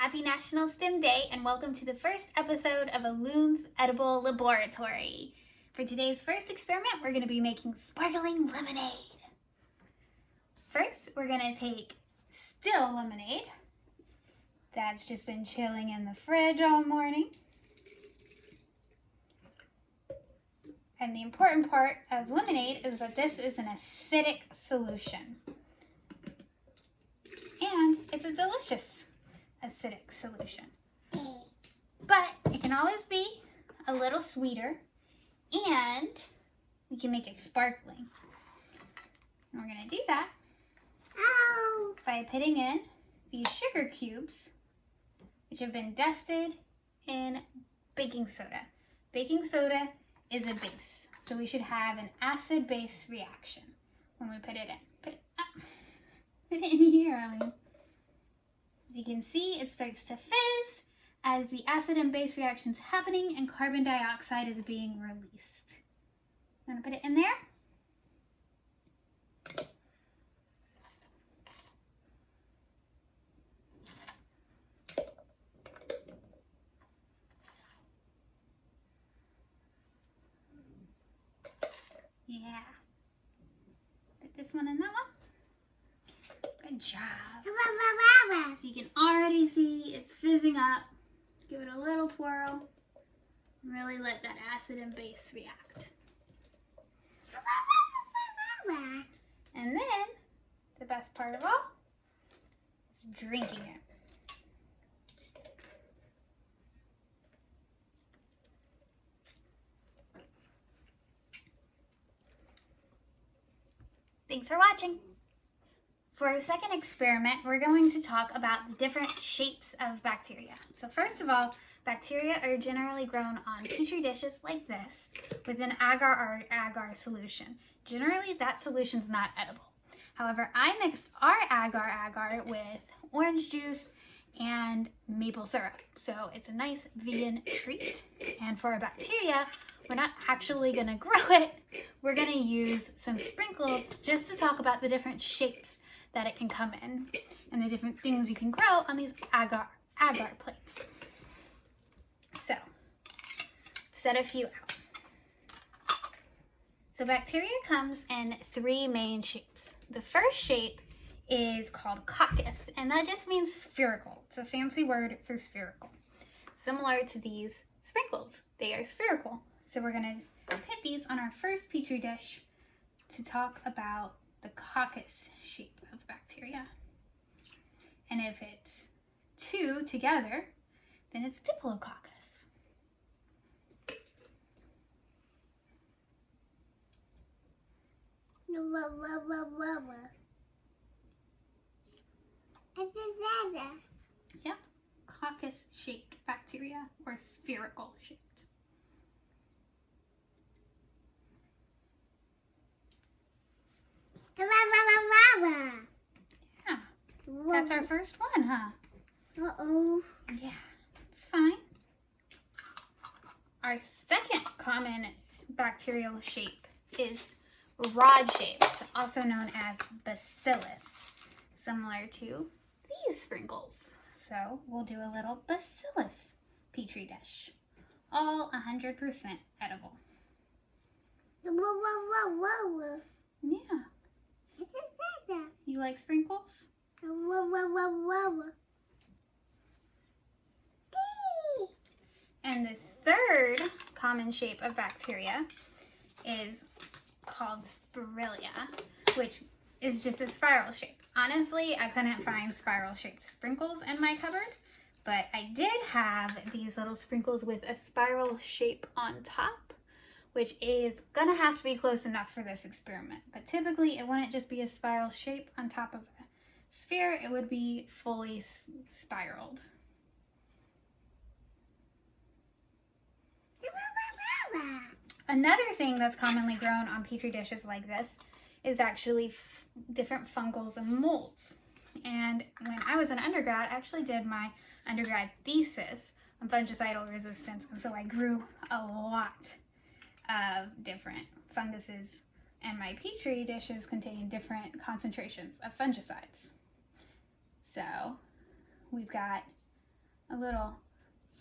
Happy National STEM Day and welcome to the first episode of Alune's Edible Laboratory. For today's first experiment, we're going to be making sparkling lemonade. First, we're going to take still lemonade that's just been chilling in the fridge all morning. And the important part of lemonade is that this is an acidic solution. And it's a delicious acidic solution. But it can always be a little sweeter and we can make it sparkling. And we're going to do that by putting in these sugar cubes, which have been dusted in baking soda. Baking soda is a base, so we should have an acid-base reaction when we put it in. Put it in here, Alune. As you can see, it starts to fizz as the acid and base reaction is happening and carbon dioxide is being released. I'm going to put it in there. Yeah. Put this one in that one. Good job. So you can already see it's fizzing up. Give it a little twirl. And really let that acid and base react. And then, the best part of all is drinking it. Thanks for watching. For our second experiment, we're going to talk about the different shapes of bacteria. So first of all, bacteria are generally grown on petri dishes like this with an agar or agar solution. Generally, that solution's not edible. However, I mixed our agar with orange juice and maple syrup. So it's a nice vegan treat. And for our bacteria, we're not actually gonna grow it. We're gonna use some sprinkles just to talk about the different shapes that it can come in and the different things you can grow on these agar plates. So, set a few out. So bacteria comes in three main shapes. The first shape is called coccus, and that just means spherical. It's a fancy word for spherical. Similar to these sprinkles, they are spherical. So we're gonna put these on our first petri dish to talk about the coccus shape of bacteria. And if it's two together, then it's diplococcus. Yep, coccus shaped bacteria or spherical shaped. Yeah, that's our first one, huh? Uh-oh. Yeah, it's fine. Our second common bacterial shape is rod shaped, also known as bacillus, similar to these sprinkles. So we'll do a little bacillus petri dish, all 100% edible. Yeah. You like sprinkles? And the third common shape of bacteria is called Spirilla, which is just a spiral shape. Honestly, I couldn't find spiral shaped sprinkles in my cupboard, but I did have these little sprinkles with a spiral shape on top, which is gonna have to be close enough for this experiment. But typically it wouldn't just be a spiral shape on top of a sphere, it would be fully spiraled. Another thing that's commonly grown on petri dishes like this is actually different fungals and molds. And when I was an undergrad, I actually did my undergrad thesis on fungicidal resistance, and so I grew a lot of different funguses, and my petri dishes contain different concentrations of fungicides. So we've got a little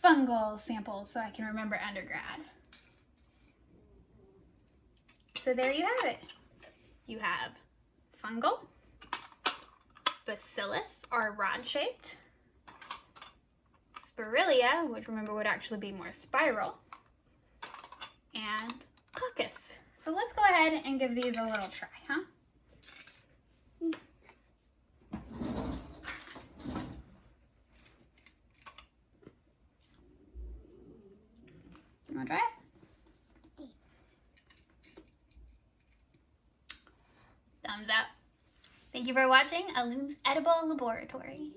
fungal sample so I can remember undergrad. So there you have it. You have fungal, bacillus, or rod-shaped, Spirilia, which remember would actually be more spiral, and coccus. So let's go ahead and give these a little try, huh? You wanna try it? Thumbs up. Thank you for watching Alune's Edible Laboratory.